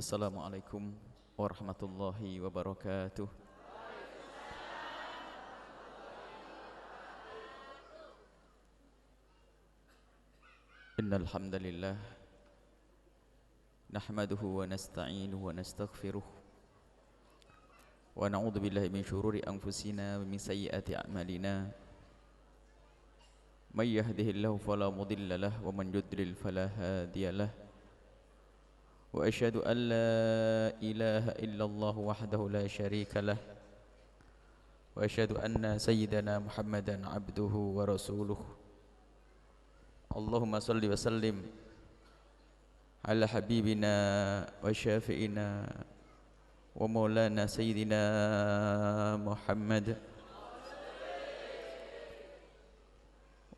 Assalamualaikum warahmatullahi wabarakatuh. Innal hamdalillah nahmaduhu wa nasta'inuhu wa nastaghfiruh wa na'udzu billahi min syururi anfusina wa min sayyiati a'malina. May yahdihillahu fala mudilla lahu wa man yudlil fala hadiya lahu. Wa asyhadu an la ilaha illallah wahdahu la syarika lah. Wa asyhadu anna sayyidana Muhammadan abduhu wa rasuluh. Allahumma salli wa sallim ala habibina wa syafi'ina wa maulana sayyidina Muhammad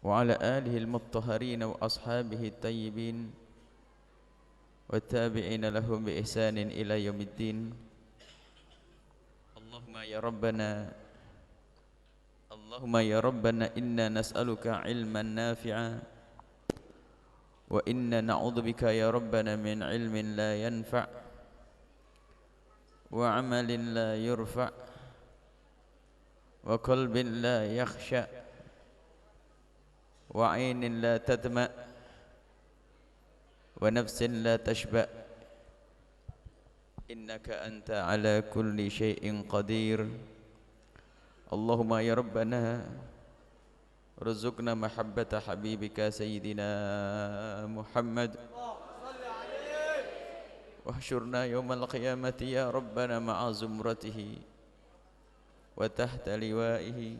wa ala alihi al-mutahharin wa ashabihi at-tayyibin wa tabi'ina lahum bi ihsanin ila yaumiddin. Allahumma ya rabbana inna nas'aluka ilman nafi'a wa inna na'udzubika ya rabbana min ilmin la yanfa' wa amalin la yurfa' wa qalbin la yakhsha' wa 'ainin la tadma' wa nafsin la tashba' innaka anta ala kulli syai'in qadir. Allahumma ya rabbana rzuqna mahabbata habibika sayyidina Muhammad wahsyurna yawmal qiyamati ya rabbana ma'a zumratihi wa tahta liwa'ihi.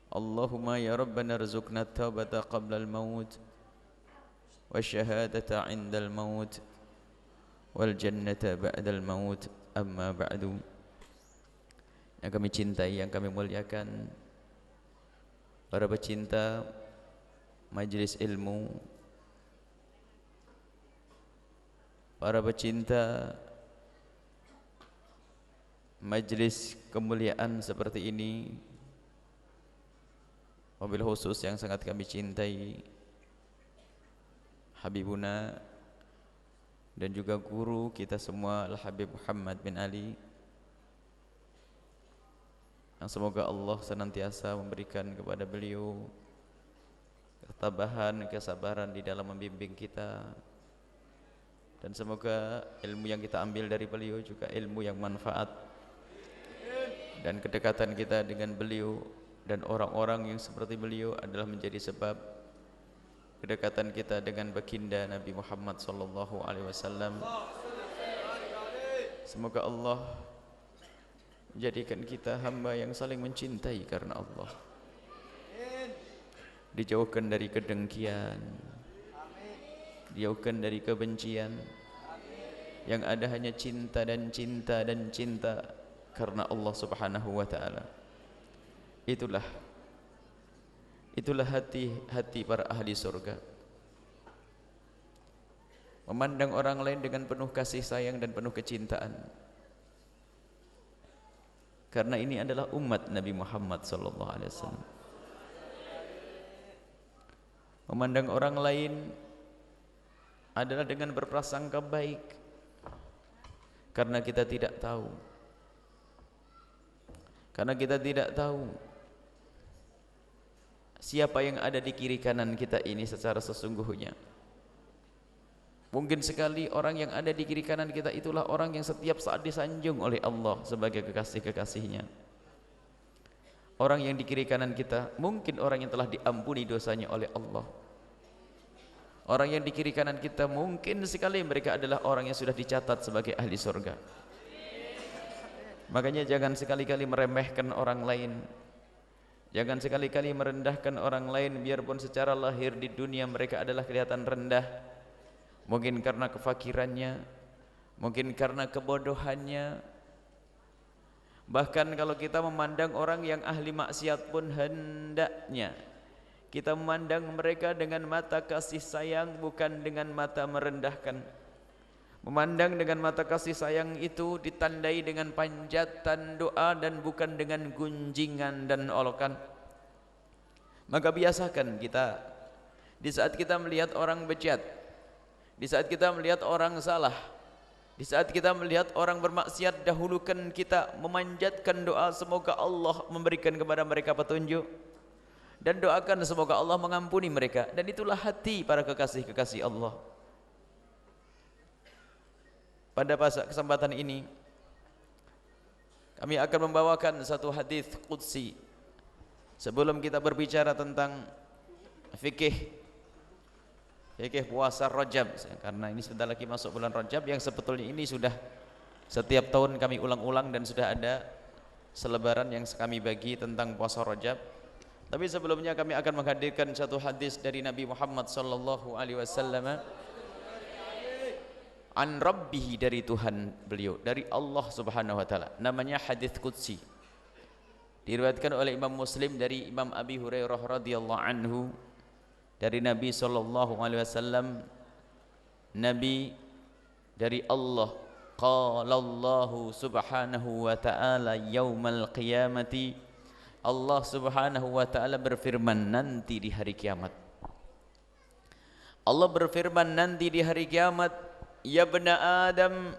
Allahumma ya rabbana rzuqna at-taubata qabla al-maut wasyahadata 'inda al-maut wal jannata ba'da al-maut. Amma ba'du. Yang kami cintai, yang kami muliakan, para pecinta majelis ilmu, para pecinta majelis kemuliaan seperti ini, wabil khusus yang sangat kami cintai Habibuna dan juga guru kita semua Al-Habib Muhammad bin Ali, yang semoga Allah senantiasa memberikan kepada beliau ketabahan, kesabaran di dalam membimbing kita, dan semoga ilmu yang kita ambil dari beliau juga ilmu yang manfaat, dan kedekatan kita dengan beliau dan orang-orang yang seperti beliau adalah menjadi sebab kedekatan kita dengan baginda Nabi Muhammad sallallahu alaihi wasallam. Semoga Allah menjadikan kita hamba yang saling mencintai karena Allah, dijauhkan dari kedengkian, dijauhkan dari kebencian, yang ada hanya cinta dan cinta dan cinta karena Allah subhanahu wa ta'ala. Itulah hati para ahli surga, memandang orang lain dengan penuh kasih sayang dan penuh kecintaan, karena ini adalah umat Nabi Muhammad sallallahu alaihi wasallam. Memandang orang lain adalah dengan berprasangka baik, karena kita tidak tahu siapa yang ada di kiri kanan kita ini secara sesungguhnya. Mungkin sekali orang yang ada di kiri kanan kita itulah orang yang setiap saat disanjung oleh Allah sebagai kekasih-kekasihnya. Orang yang di kiri kanan kita mungkin orang yang telah diampuni dosanya oleh Allah. Orang yang di kiri kanan kita mungkin sekali mereka adalah orang yang sudah dicatat sebagai ahli surga. Makanya jangan sekali-kali meremehkan orang lain. Jangan sekali-kali merendahkan orang lain, biarpun secara lahir di dunia mereka adalah kelihatan rendah. Mungkin karena kefakirannya, mungkin karena kebodohannya. Bahkan kalau kita memandang orang yang ahli maksiat pun hendaknya kita memandang mereka dengan mata kasih sayang, bukan dengan mata merendahkan. Memandang dengan mata kasih sayang itu ditandai dengan panjatan doa dan bukan dengan gunjingan dan olokan. Maka biasakan kita, di saat kita melihat orang bejat, di saat kita melihat orang salah, Di saat kita melihat orang bermaksiat, dahulukan kita memanjatkan doa semoga Allah memberikan kepada mereka petunjuk, dan doakan semoga Allah mengampuni mereka. Dan itulah hati para kekasih-kekasih Allah. Pada kesempatan ini kami akan membawakan satu hadis qudsi sebelum kita berbicara tentang fikih puasa Rajab, karena ini sebentar lagi masuk bulan Rajab yang sebetulnya ini sudah setiap tahun kami ulang-ulang dan sudah ada selebaran yang kami bagi tentang puasa Rajab. Tapi sebelumnya kami akan menghadirkan satu hadis dari Nabi Muhammad sallallahu alaihi wasallam an rabbih, dari Tuhan beliau, dari Allah Subhanahu wa taala. Namanya hadis qudsi. Diriwayatkan oleh Imam Muslim dari Imam Abi Hurairah radhiyallahu anhu, dari Nabi sallallahu alaihi wasallam, Nabi dari Allah, qala Allahu subhanahu wa ta'ala yaumal qiyamati, Allah subhanahu wa ta'ala berfirman nanti di hari kiamat. Allah berfirman nanti di hari kiamat, ya bena Adam,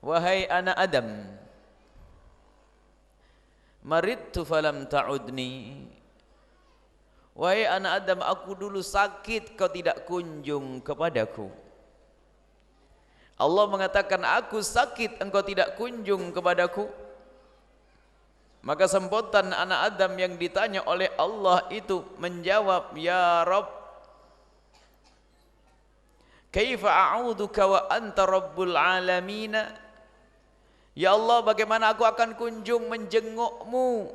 wahai anak Adam, maridtu falam ta'udni, wahai anak Adam, aku dulu sakit, kau tidak kunjung kepadaku. Allah mengatakan aku sakit, engkau tidak kunjung kepadaku. Maka sempotan anak Adam yang ditanya oleh Allah itu menjawab, ya Rabb, kaifa a'udzuka wa anta rabbul alamin. Ya Allah, bagaimana aku akan kunjung menjengukmu,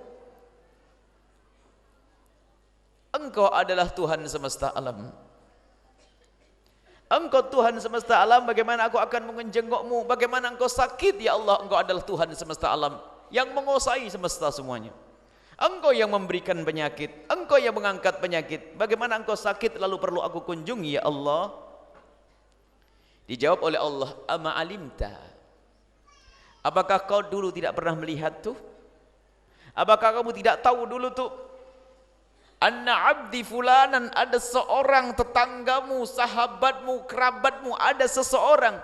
Engkau adalah Tuhan semesta alam. Engkau Tuhan semesta alam, bagaimana aku akan menjengukmu? Bagaimana engkau sakit, ya Allah, engkau adalah Tuhan semesta alam yang menguasai semesta semuanya. Engkau yang memberikan penyakit, engkau yang mengangkat penyakit. Bagaimana engkau sakit lalu perlu aku kunjungi, ya Allah? Dijawab oleh Allah, ama alimta, apakah kau dulu tidak pernah melihat tuh? Apakah kamu tidak tahu dulu tuh? Anna abdi fulanan, ada seorang tetanggamu, sahabatmu, kerabatmu, ada seseorang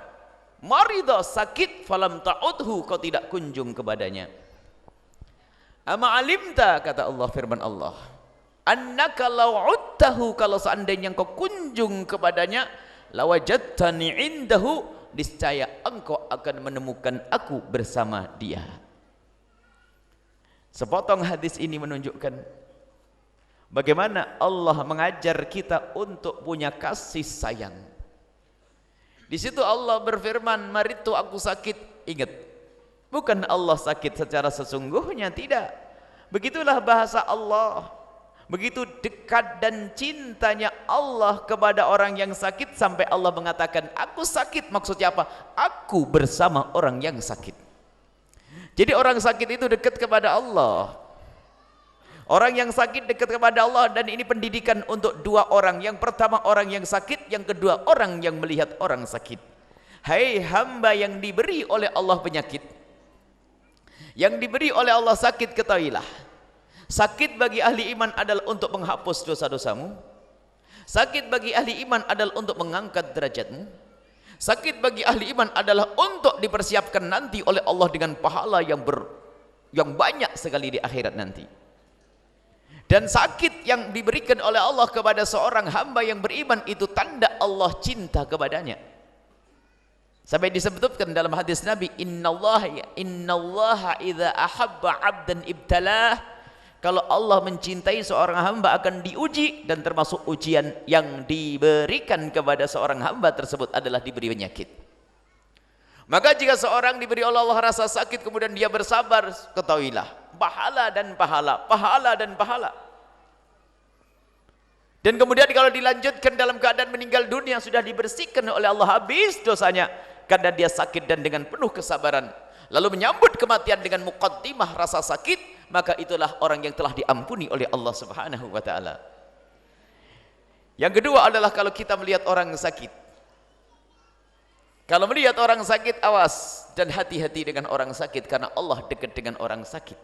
marida, sakit, falam ta'udhu, kau tidak kunjung kepadanya. Ama alimta, kata Allah, firman Allah, annaka law udtahu, kalau seandainya engkau kunjung kepadanya, lawajadtani indahu, niscaya engkau akan menemukan aku bersama dia. Sepotong hadis ini menunjukkan bagaimana Allah mengajar kita untuk punya kasih sayang. Di situ Allah berfirman, maritu, aku sakit. Ingat, bukan Allah sakit secara sesungguhnya, tidak. Begitulah bahasa Allah. Begitu dekat dan cintanya Allah kepada orang yang sakit sampai Allah mengatakan, aku sakit. Maksudnya apa? Aku bersama orang yang sakit. Jadi orang sakit itu dekat kepada Allah. Orang yang sakit dekat kepada Allah, dan ini pendidikan untuk dua orang. Yang pertama orang yang sakit, yang kedua orang yang melihat orang sakit. Hai hamba yang diberi oleh Allah penyakit, yang diberi oleh Allah sakit, ketahuilah, sakit bagi ahli iman adalah untuk menghapus dosa-dosamu. Sakit bagi ahli iman adalah untuk mengangkat derajatmu. Sakit bagi ahli iman adalah untuk dipersiapkan nanti oleh Allah dengan pahala yang banyak sekali di akhirat nanti. Dan sakit yang diberikan oleh Allah kepada seorang hamba yang beriman itu tanda Allah cinta kepadanya. Sampai disebutkan dalam hadis Nabi, innallaha idza ahabba 'abdan ibtalah. Kalau Allah mencintai seorang hamba akan diuji, dan termasuk ujian yang diberikan kepada seorang hamba tersebut adalah diberi penyakit. Maka jika seorang diberi oleh Allah rasa sakit kemudian dia bersabar, ketahuilah, pahala dan pahala, pahala dan pahala. Dan kemudian kalau dilanjutkan dalam keadaan meninggal dunia, sudah dibersihkan oleh Allah habis dosanya karena dia sakit, dan dengan penuh kesabaran lalu menyambut kematian dengan muqaddimah rasa sakit, maka itulah orang yang telah diampuni oleh Allah Subhanahu wa taala. Yang kedua adalah kalau kita melihat orang sakit. Kalau melihat orang sakit, awas dan hati-hati dengan orang sakit, karena Allah dekat dengan orang sakit.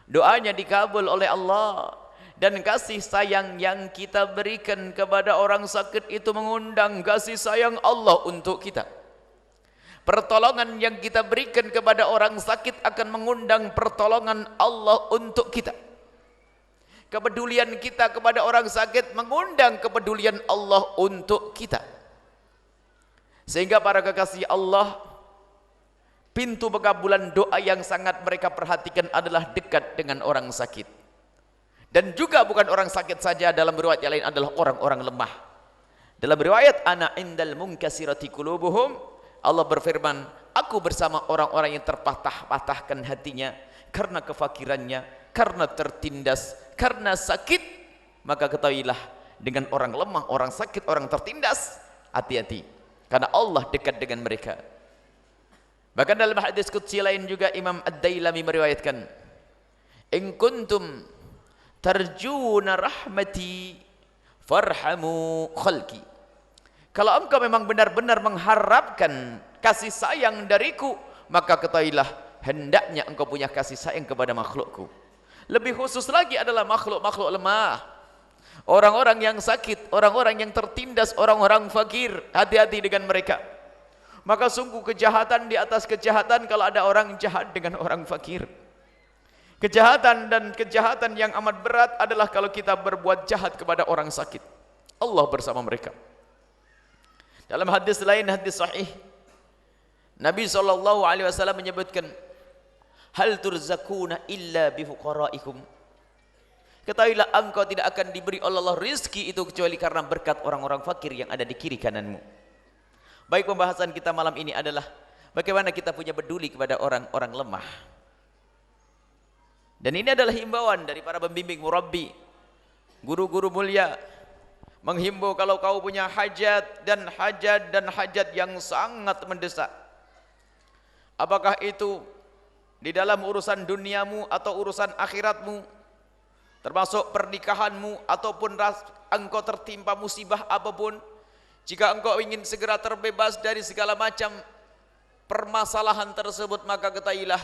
Doanya dikabul oleh Allah, dan kasih sayang yang kita berikan kepada orang sakit itu mengundang kasih sayang Allah untuk kita. Pertolongan yang kita berikan kepada orang sakit akan mengundang pertolongan Allah untuk kita. Kepedulian kita kepada orang sakit mengundang kepedulian Allah untuk kita. Sehingga para kekasih Allah, pintu pengabulan doa yang sangat mereka perhatikan adalah dekat dengan orang sakit. Dan juga bukan orang sakit saja, dalam riwayat yang lain adalah orang-orang lemah. Dalam riwayat ana indal munkasirati qulubuhum, Allah berfirman, aku bersama orang-orang yang terpatah-patahkan hatinya karena kefakirannya, karena tertindas, karena sakit. Maka ketahuilah, dengan orang lemah, orang sakit, orang tertindas, hati-hati, karena Allah dekat dengan mereka. Bahkan dalam hadis qudsi lain juga Imam Ad-Dailami meriwayatkan, in kuntum tarjuna rahmati farhamu khalqi. Kalau engkau memang benar-benar mengharapkan kasih sayang dariku, maka ketahuilah hendaknya engkau punya kasih sayang kepada makhlukku. Lebih khusus lagi adalah makhluk-makhluk lemah, orang-orang yang sakit, orang-orang yang tertindas, orang-orang fakir. Hati-hati dengan mereka. Maka sungguh kejahatan di atas kejahatan kalau ada orang jahat dengan orang fakir. Kejahatan dan kejahatan yang amat berat adalah kalau kita berbuat jahat kepada orang sakit. Allah bersama mereka. Dalam hadis lain, hadis sahih, Nabi SAW menyebutkan, hal turzakuna illa bifuqaraikum. Ketahuilah engkau tidak akan diberi oleh Allah rizki itu kecuali karena berkat orang-orang fakir yang ada di kiri kananmu. Baik, pembahasan kita malam ini adalah bagaimana kita punya peduli kepada orang-orang lemah. Dan ini adalah himbauan dari para pembimbing murabbi, guru-guru mulia, menghimbau kalau kau punya hajat dan hajat yang sangat mendesak. Apakah itu di dalam urusan duniamu atau urusan akhiratmu, termasuk pernikahanmu, ataupun engkau tertimpa musibah apapun, jika engkau ingin segera terbebas dari segala macam permasalahan tersebut, maka ketahuilah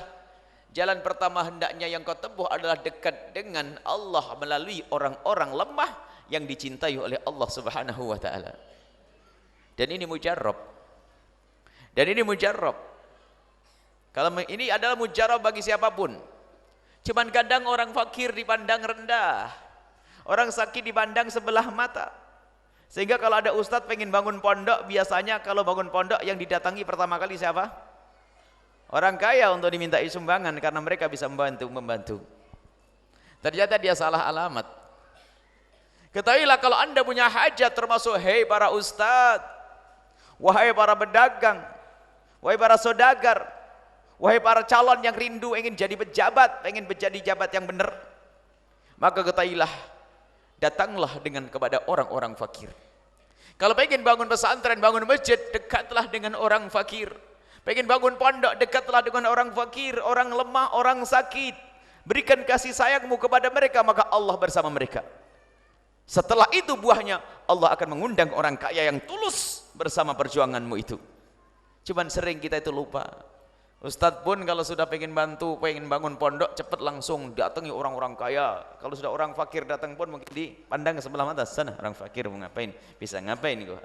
jalan pertama hendaknya yang kau tempuh adalah dekat dengan Allah melalui orang-orang lemah yang dicintai oleh Allah Subhanahu wa taala. Dan ini mujarrab. Kalau ini adalah mujarrab bagi siapapun. Cuman kadang orang fakir dipandang rendah, orang sakit dipandang sebelah mata. Sehingga kalau ada ustadz pengen bangun pondok, biasanya kalau bangun pondok yang didatangi pertama kali siapa? Orang kaya untuk dimintai sumbangan karena mereka bisa membantu. Ternyata dia salah alamat. Ketahuilah kalau anda punya hajat, termasuk hei para ustadz, wahai para pedagang, wahai para saudagar, wahai para calon yang rindu ingin jadi pejabat, ingin menjadi jabat yang benar, maka ketahuilah, datanglah dengan kepada orang-orang fakir. Kalau pengen bangun pesantren, bangun masjid, dekatlah dengan orang fakir. Pengen bangun pondok, dekatlah dengan orang fakir, orang lemah, orang sakit. Berikan kasih sayangmu kepada mereka, maka Allah bersama mereka. Setelah itu buahnya Allah akan mengundang orang kaya yang tulus bersama perjuanganmu itu. Cuman sering kita itu lupa. Ustadz pun kalau sudah pengen bantu, pengen bangun pondok, cepat langsung datangi orang-orang kaya. Kalau sudah orang fakir datang pun mungkin dipandang ke sebelah mata, sana orang fakir mau ngapain, bisa ngapain kok.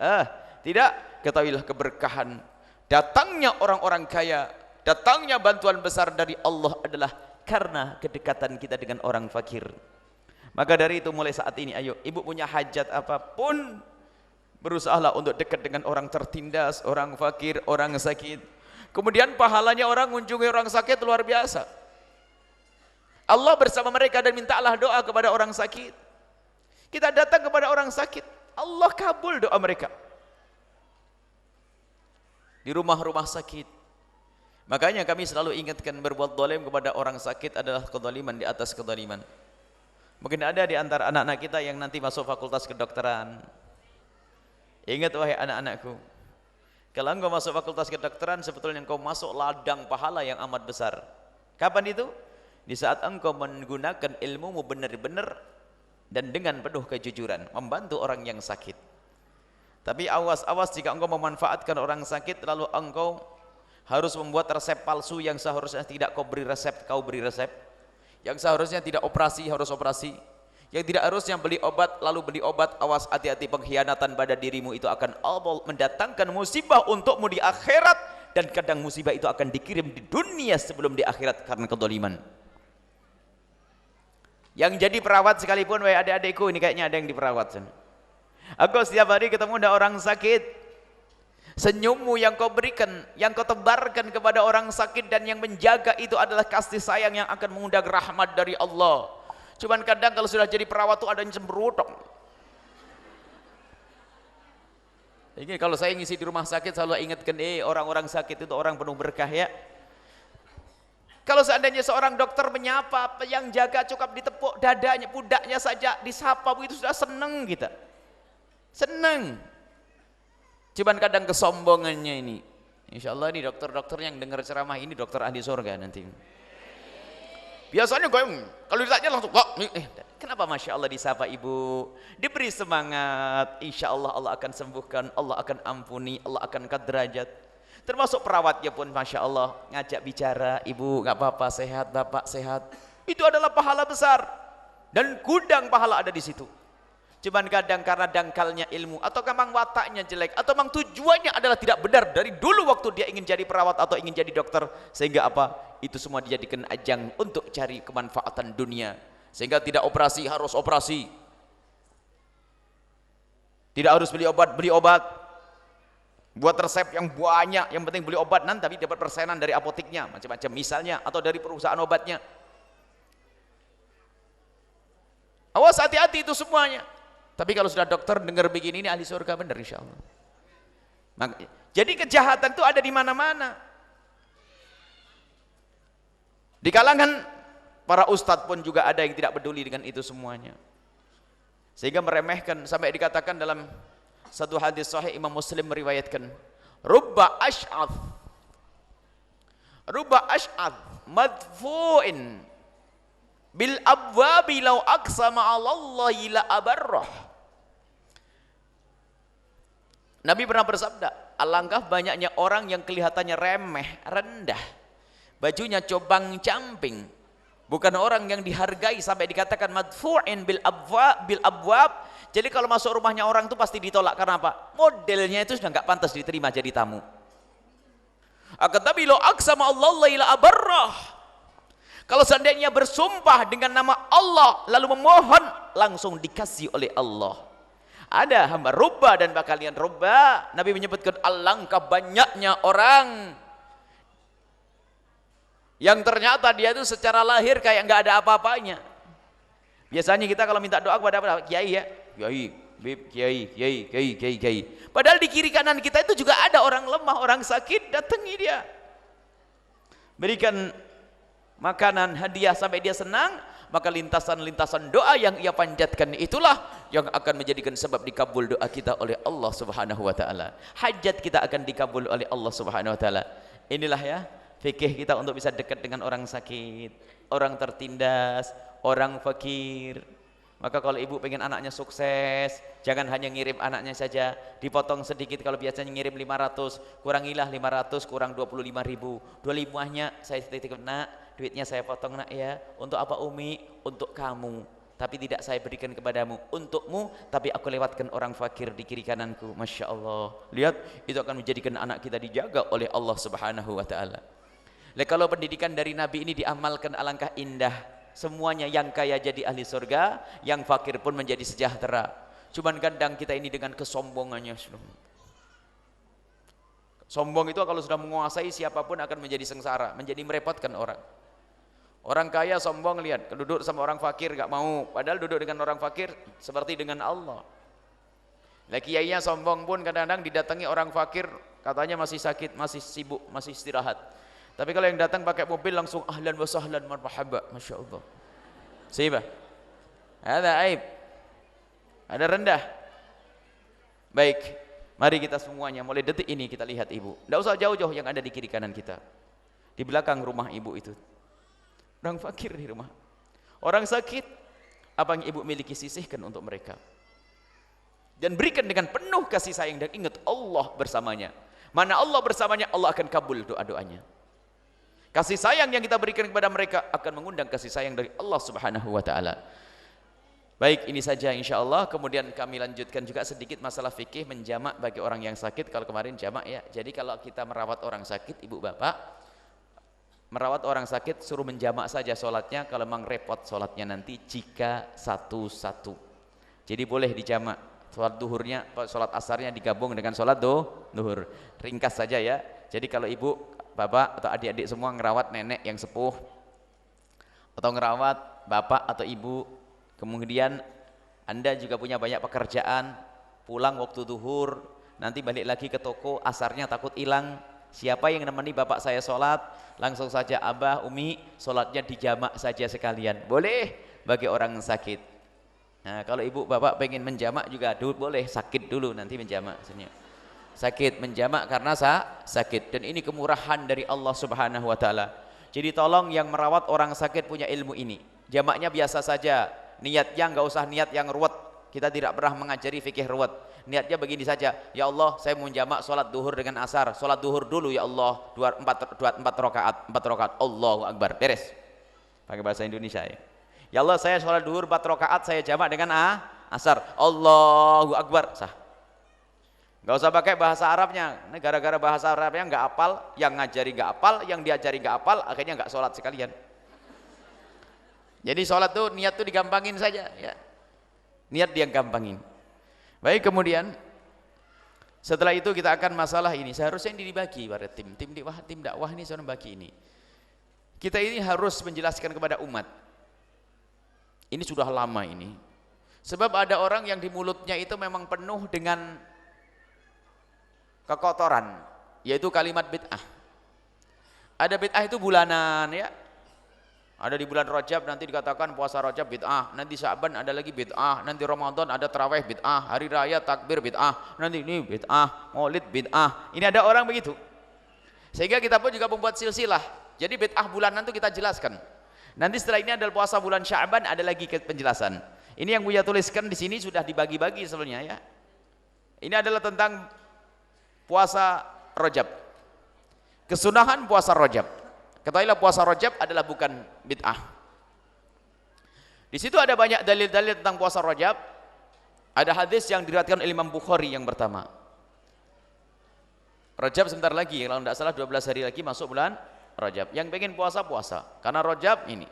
Tidak, ketahuilah keberkahan datangnya orang-orang kaya, datangnya bantuan besar dari Allah adalah karena kedekatan kita dengan orang fakir. Maka dari itu mulai saat ini, ayo ibu punya hajat apapun, berusahalah untuk dekat dengan orang tertindas, orang fakir, orang sakit. Kemudian pahalanya orang mengunjungi orang sakit luar biasa. Allah bersama mereka dan mintalah doa kepada orang sakit. Kita datang kepada orang sakit, Allah kabul doa mereka. Di rumah-rumah sakit. Makanya kami selalu ingatkan, berbuat zalim kepada orang sakit adalah kezaliman di atas kezaliman. Mungkin ada di antara anak-anak kita yang nanti masuk fakultas kedokteran. Ingat wahai anak-anakku, kalau engkau masuk fakultas kedokteran, sebetulnya engkau masuk ladang pahala yang amat besar. Kapan itu? Di saat engkau menggunakan ilmumu benar-benar dan dengan penuh kejujuran, membantu orang yang sakit. Tapi awas-awas jika engkau memanfaatkan orang sakit, lalu engkau harus membuat resep palsu yang seharusnya tidak kau beri resep. Yang seharusnya tidak operasi, harus operasi. Yang tidak harusnya beli obat, lalu beli obat. Awas, hati-hati, pengkhianatan pada dirimu itu akan Allah mendatangkan musibah untukmu di akhirat dan kadang musibah itu akan dikirim di dunia sebelum di akhirat karena kezaliman. Yang jadi perawat sekalipun, wahai adik-adikku, ini kayaknya ada yang diperawat sana. Aku setiap hari ketemu ada orang sakit, senyummu yang kau berikan, yang kau tebarkan kepada orang sakit dan yang menjaga itu adalah kasih sayang yang akan mengundang rahmat dari Allah. Cuman kadang kalau sudah jadi perawat tuh ada yang cemberut. Ini kalau saya ngisi di rumah sakit selalu ingatkan, orang-orang sakit itu orang penuh berkah ya. Kalau seandainya seorang dokter menyapa, yang jaga cukup ditepuk dadanya, pundaknya saja disapa, begitu sudah senang kita. Senang. Cuman kadang kesombongannya ini. Insya Allah ini dokter-dokter yang dengar ceramah ini dokter ahli surga nanti. Biasanya kalau ditanya langsung, kenapa Masya Allah disapa ibu? Diberi semangat, insya Allah Allah akan sembuhkan, Allah akan ampuni, Allah akan angkat derajat. Termasuk perawatnya pun Masya Allah ngajak bicara, ibu nggak apa-apa, sehat, bapak sehat. Itu adalah pahala besar dan gudang pahala ada di situ. Cuman kadang karena dangkalnya ilmu atau memang wataknya jelek atau memang tujuannya adalah tidak benar dari dulu waktu dia ingin jadi perawat atau ingin jadi dokter, sehingga apa? Itu semua dijadikan ajang untuk cari kemanfaatan dunia, sehingga tidak operasi harus operasi, tidak harus beli obat. Buat resep yang banyak, yang penting beli obat nanti tapi dapat persenan dari apoteknya, macam-macam misalnya, atau dari perusahaan obatnya. Awas, hati-hati itu semuanya. Tapi kalau sudah dokter dengar begini, ini ahli surga benar insya Allah. Jadi kejahatan itu ada di mana-mana. Di kalangan para ustadz pun juga ada yang tidak peduli dengan itu semuanya, sehingga meremehkan, sampai dikatakan dalam satu hadis sahih Imam Muslim meriwayatkan, rubba ash'ath madfu'in bil abwabi law aqsama 'ala Allahi la abarrah. Nabi pernah bersabda, alangkah banyaknya orang yang kelihatannya remeh, rendah, bajunya cobang-camping, bukan orang yang dihargai, sampai dikatakan madfu'in bil abwab. Jadi kalau masuk rumahnya orang itu pasti ditolak, karena apa? Modelnya itu sudah nggak pantas diterima jadi tamu. Akan tapi lo aqsama Allah ila abarrah. Kalau seandainya bersumpah dengan nama Allah lalu memohon, langsung dikasih oleh Allah. Ada hamba rubba dan bakalian rubba. Nabi menyebutkan alangkah banyaknya orang yang ternyata dia itu secara lahir kayak nggak ada apa-apanya. Biasanya kita kalau minta doa kepada apa? Kiai ya. Kiai. Padahal di kiri kanan kita itu juga ada orang lemah, orang sakit, datangi dia. Berikan makanan, hadiah sampai dia senang, maka lintasan-lintasan doa yang ia panjatkan itulah yang akan menjadikan sebab dikabul doa kita oleh Allah Subhanahu wa taala. Hajat kita akan dikabul oleh Allah Subhanahu wa taala. Inilah ya fikih kita untuk bisa dekat dengan orang sakit, orang tertindas, orang fakir. Maka kalau ibu pengen anaknya sukses, jangan hanya ngirim anaknya saja, dipotong sedikit. Kalau biasanya ngirim 500, kurangilah 500, kurang 25.000. 25-nya saya titip, nak, duitnya saya potong nak ya. Untuk apa Umi? Untuk kamu. Tapi tidak saya berikan kepadamu, untukmu, tapi aku lewatkan orang fakir di kiri kananku. Masya Allah. Lihat, itu akan menjadikan anak kita dijaga oleh Allah Subhanahu wa ta'ala. Kalau pendidikan dari Nabi ini diamalkan, alangkah indah. Semuanya yang kaya jadi ahli surga, yang fakir pun menjadi sejahtera. Cuman kadang kita ini dengan kesombongannya. Sombong itu kalau sudah menguasai siapapun akan menjadi sengsara, menjadi merepotkan orang. Orang kaya sombong, lihat, duduk sama orang fakir gak mau, padahal duduk dengan orang fakir seperti dengan Allah. Kiainya sombong pun kadang-kadang didatangi orang fakir, katanya masih sakit, masih sibuk, masih istirahat. Tapi kalau yang datang pakai mobil langsung ahlan wa sahlan marhaba, Masya Allah. Sibah. Ada aib. Ada rendah. Baik, mari kita semuanya mulai detik ini kita lihat ibu. Tidak usah jauh-jauh yang ada di kiri kanan kita. Di belakang rumah ibu itu. Orang fakir di rumah. Orang sakit, apa yang ibu miliki sisihkan untuk mereka. Dan berikan dengan penuh kasih sayang dan ingat Allah bersamanya. Mana Allah bersamanya, Allah akan kabul doa-doanya. Kasih sayang yang kita berikan kepada mereka akan mengundang kasih sayang dari Allah Subhanahu wa ta'ala. Baik, ini saja insya Allah. Kemudian kami lanjutkan juga sedikit masalah fikih menjamak bagi orang yang sakit. Kalau kemarin jamak ya. Jadi kalau kita merawat orang sakit, ibu bapak, merawat orang sakit suruh menjamak saja sholatnya. Kalau memang repot sholatnya nanti jika satu-satu. Jadi boleh dijamak. Sholat duhurnya, sholat asarnya digabung dengan sholat duhur. Ringkas saja ya. Jadi kalau ibu, bapak atau adik-adik semua ngerawat nenek yang sepuh atau ngerawat bapak atau ibu, kemudian Anda juga punya banyak pekerjaan, pulang waktu duhur, nanti balik lagi ke toko, asarnya takut hilang, siapa yang nemani bapak saya sholat? Langsung saja abah, umi, sholatnya dijamak saja sekalian, boleh bagi orang sakit. Nah kalau ibu bapak pengen menjamak juga boleh, sakit dulu nanti menjamak. Sakit menjamak karena sakit, dan ini kemurahan dari Allah Subhanahu wa Ta'ala. Jadi tolong yang merawat orang sakit punya ilmu ini. Jamaknya biasa saja, niatnya nggak usah niat yang ruwet. Kita tidak pernah mengajari fikih ruwet. Niatnya begini saja, ya Allah saya mau jamak sholat duhur dengan asar. Sholat duhur dulu ya Allah, 4 rakaat, Allahu Akbar, beres. Pakai bahasa Indonesia ya. Ya Allah saya sholat duhur 4 rakaat, saya jamak dengan asar, Allahu Akbar, sah. Gak usah pakai bahasa Arabnya, ini gara-gara bahasa Arabnya nggak apal, yang ngajari nggak apal, yang diajari nggak apal, akhirnya nggak sholat sekalian. Jadi sholat tuh niat tuh digampangin saja, ya. Niat dia gampangin. Baik, kemudian setelah itu kita akan masalah ini. Seharusnya ini dibagi pada tim dakwah ini seorang bagi ini. Kita ini harus menjelaskan kepada umat. Ini sudah lama ini. Sebab ada orang yang di mulutnya itu memang penuh dengan kekotoran, yaitu kalimat bid'ah. Ada bid'ah itu bulanan ya. Ada di bulan Rajab nanti dikatakan puasa Rajab bid'ah, nanti Sya'ban ada lagi bid'ah, nanti Ramadan ada tarawih bid'ah, hari raya takbir bid'ah, nanti ini bid'ah, maulid bid'ah. Ini ada orang begitu. Sehingga kita pun juga membuat silsilah. Jadi bid'ah bulanan itu kita jelaskan. Nanti setelah ini adalah puasa bulan Sya'ban, ada lagi penjelasan. Ini yang Buya tuliskan di sini sudah dibagi-bagi sebenarnya ya. Ini adalah tentang puasa Rajab, kesunahan puasa Rajab. Ketahuilah puasa Rajab adalah bukan bid'ah. Di situ ada banyak dalil-dalil tentang puasa Rajab. Ada hadis yang diriwayatkan oleh Imam Bukhari yang pertama. Rajab sebentar lagi, kalau tidak salah 12 hari lagi masuk bulan Rajab. Yang pengen puasa puasa, karena Rajab ini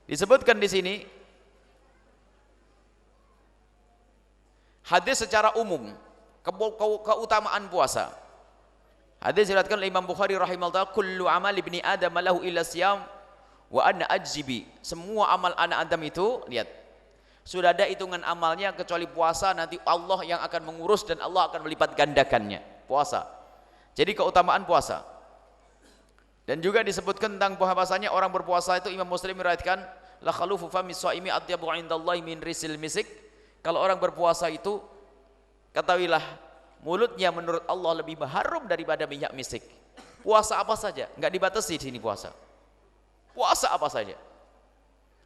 disebutkan di sini hadis secara umum. Keutamaan puasa. Hadis diriwayatkan oleh Imam Bukhari rahimahullah, kullu amal ibni adam lahu illa siyam wa ana ajzibi. Semua amal anak Adam itu, lihat, sudah ada hitungan amalnya kecuali puasa, nanti Allah yang akan mengurus dan Allah akan melipat gandakannya. Puasa. Jadi keutamaan puasa. Dan juga disebutkan tentang bahwasanya orang berpuasa itu, Imam Muslim meriwayatkan, la khalufu fami shaimi atyabu indallahi min risil misik. Kalau orang berpuasa itu, ketahuilah mulutnya menurut Allah lebih harum daripada minyak misik. Puasa apa saja, nggak dibatasi di sini puasa. Puasa apa saja,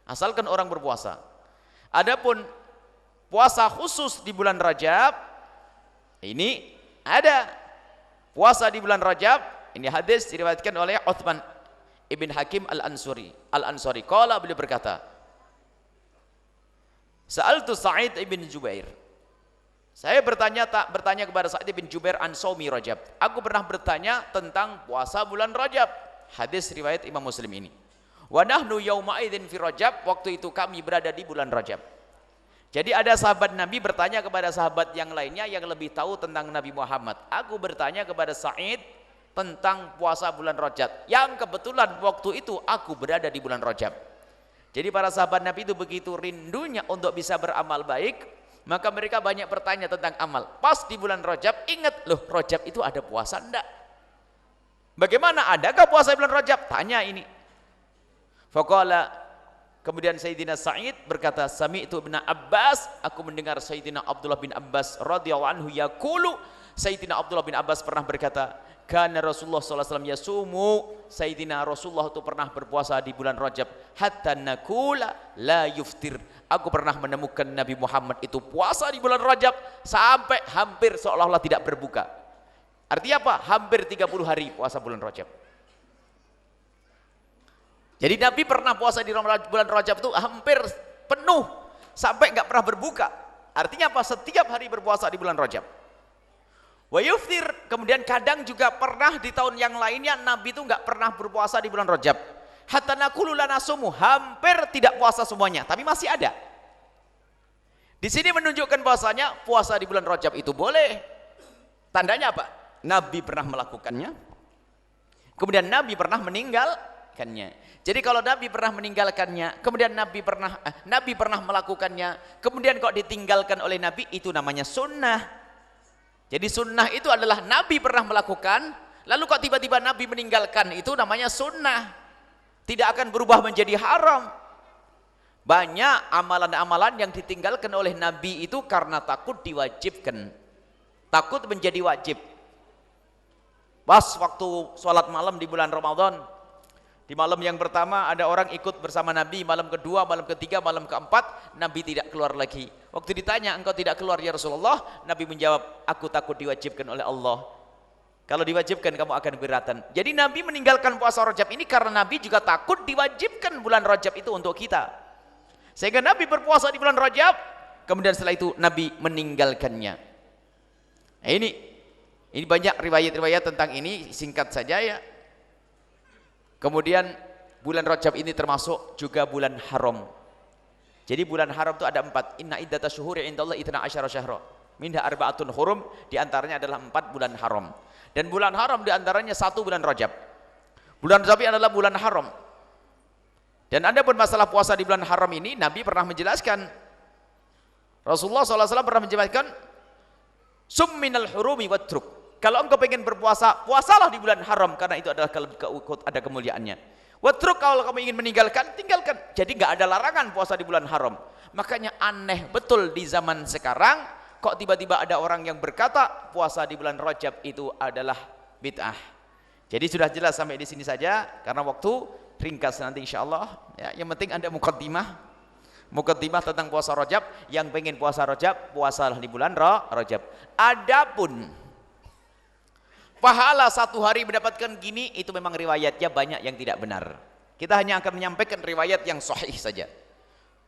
asalkan orang berpuasa. Adapun puasa khusus di bulan Rajab, ini ada puasa di bulan Rajab. Ini hadis diriwayatkan oleh Uthman ibn Hakim al-Ansari. Qala, beliau berkata, Sa'altu Sa'id ibn Jubair. Saya bertanya kepada Sa'id bin Jubair an shaumi Rajab. Aku pernah bertanya tentang puasa bulan Rajab. Hadis riwayat Imam Muslim ini. Wa nahnu yauma idzin fi Rajab, waktu itu kami berada di bulan Rajab. Jadi ada sahabat Nabi bertanya kepada sahabat yang lainnya yang lebih tahu tentang Nabi Muhammad. Aku bertanya kepada Sa'id tentang puasa bulan Rajab, yang kebetulan waktu itu aku berada di bulan Rajab. Jadi para sahabat Nabi itu begitu rindunya untuk bisa beramal baik, maka mereka banyak bertanya tentang amal. Pas di bulan Rajab, ingat loh, Rajab itu ada puasa enggak? Bagaimana, adakah puasa bulan Rajab? Tanya ini. Faqala, kemudian Sayyidina Sa'id berkata, Sami'tu ibn Abbas, aku mendengar Sayyidina Abdullah bin Abbas radhiyallahu anhu yaqulu, Sayyidina Abdullah bin Abbas pernah berkata, karena Rasulullah SAW yasumu, Sayyidina Rasulullah itu pernah berpuasa di bulan Rajab, hatta nakula la yuftir. Aku pernah menemukan Nabi Muhammad itu puasa di bulan Rajab sampai hampir seolah-olah tidak berbuka. Artinya apa? Hampir 30 hari puasa bulan Rajab. Jadi Nabi pernah puasa di bulan Rajab itu hampir penuh sampai nggak pernah berbuka. Artinya apa? Setiap hari berpuasa di bulan Rajab. Wa yuftir, kemudian kadang juga pernah di tahun yang lainnya Nabi itu nggak pernah berpuasa di bulan Rajab. Hatta naqulu la nasumu, hampir tidak puasa semuanya, tapi masih ada. Di sini menunjukkan bahwasanya puasa di bulan Rajab itu boleh. Tandanya apa? Nabi pernah melakukannya. Kemudian Nabi pernah meninggalkannya. Jadi kalau Nabi pernah meninggalkannya, kemudian Nabi pernah melakukannya, kemudian kok ditinggalkan oleh Nabi, itu namanya sunnah. Jadi sunnah itu adalah Nabi pernah melakukan, lalu kok tiba-tiba Nabi meninggalkan, itu namanya sunnah. Tidak akan berubah menjadi haram. Banyak amalan-amalan yang ditinggalkan oleh Nabi itu karena takut diwajibkan, takut menjadi wajib. Pas waktu sholat malam di bulan Ramadan, di malam yang pertama ada orang ikut bersama Nabi, malam kedua, malam ketiga, malam keempat Nabi tidak keluar lagi. Waktu ditanya, engkau tidak keluar ya Rasulullah? Nabi menjawab, aku takut diwajibkan oleh Allah. Kalau diwajibkan kamu akan keberatan. Jadi Nabi meninggalkan puasa Rajab ini karena Nabi juga takut diwajibkan bulan Rajab itu untuk kita. Sehingga Nabi berpuasa di bulan Rajab, kemudian setelah itu Nabi meninggalkannya. Nah, ini banyak riwayat-riwayat tentang ini, singkat saja ya. Kemudian bulan Rajab ini termasuk juga bulan haram. Jadi bulan haram itu ada 4. Inna iddata syuhuri indallahi 12 syahra. Minha arba'atun hurum, diantaranya adalah 4 bulan haram. Dan bulan haram diantaranya 1 bulan Rajab. Bulan Rajab adalah bulan haram. Dan ada pun masalah puasa di bulan haram ini, Nabi pernah menjelaskan. Rasulullah SAW pernah menjelaskan, sum minal hurumi watruk. Kalau engkau pengen berpuasa, puasalah di bulan haram, karena itu adalah ada kemuliaannya. Watruk, kalau kamu ingin meninggalkan, tinggalkan. Jadi nggak ada larangan puasa di bulan haram. Makanya aneh betul di zaman sekarang, kok tiba-tiba ada orang yang berkata puasa di bulan Rajab itu adalah bid'ah. Jadi sudah jelas sampai di sini saja, karena waktu ringkas nanti insyaallah. Ya, yang penting ada mukaddimah tentang puasa Rajab. Yang pengen puasa Rajab, puasalah di bulan Rajab. Adapun pahala 1 hari mendapatkan gini, itu memang riwayatnya banyak yang tidak benar. Kita hanya akan menyampaikan riwayat yang sahih saja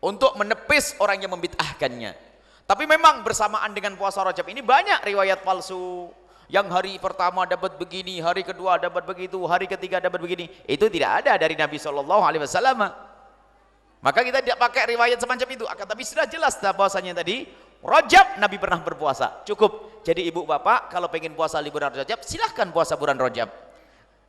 untuk menepis orang yang membid'ahkannya. Tapi memang bersamaan dengan puasa Rajab ini banyak riwayat palsu. Yang hari pertama dapat begini, hari kedua dapat begitu, hari ketiga dapat begini. Itu tidak ada dari Nabi SAW. Maka kita tidak pakai riwayat semacam itu. Tapi sudah jelas bahwasanya tadi Rajab Nabi pernah berpuasa, cukup. Jadi ibu bapak kalau pengen puasa di bulan Rajab, silahkan puasa bulan Rajab.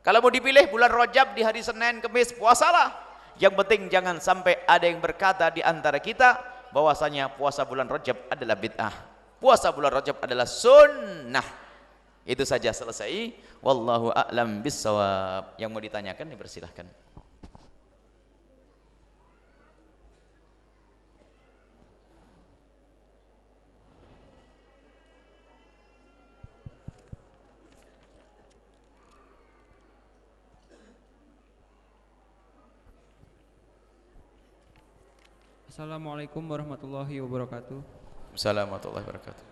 Kalau mau dipilih bulan Rajab di hari Senin, Kamis, puasalah. Yang penting jangan sampai ada yang berkata di antara kita bahwasanya puasa bulan Rajab adalah bid'ah. Puasa bulan Rajab adalah sunnah. Itu saja, selesai. Wallahu a'lam bissawab. Yang mau ditanyakan dipersilahkan. Assalamualaikum warahmatullahi wabarakatuh. Assalamualaikum warahmatullahi wabarakatuh.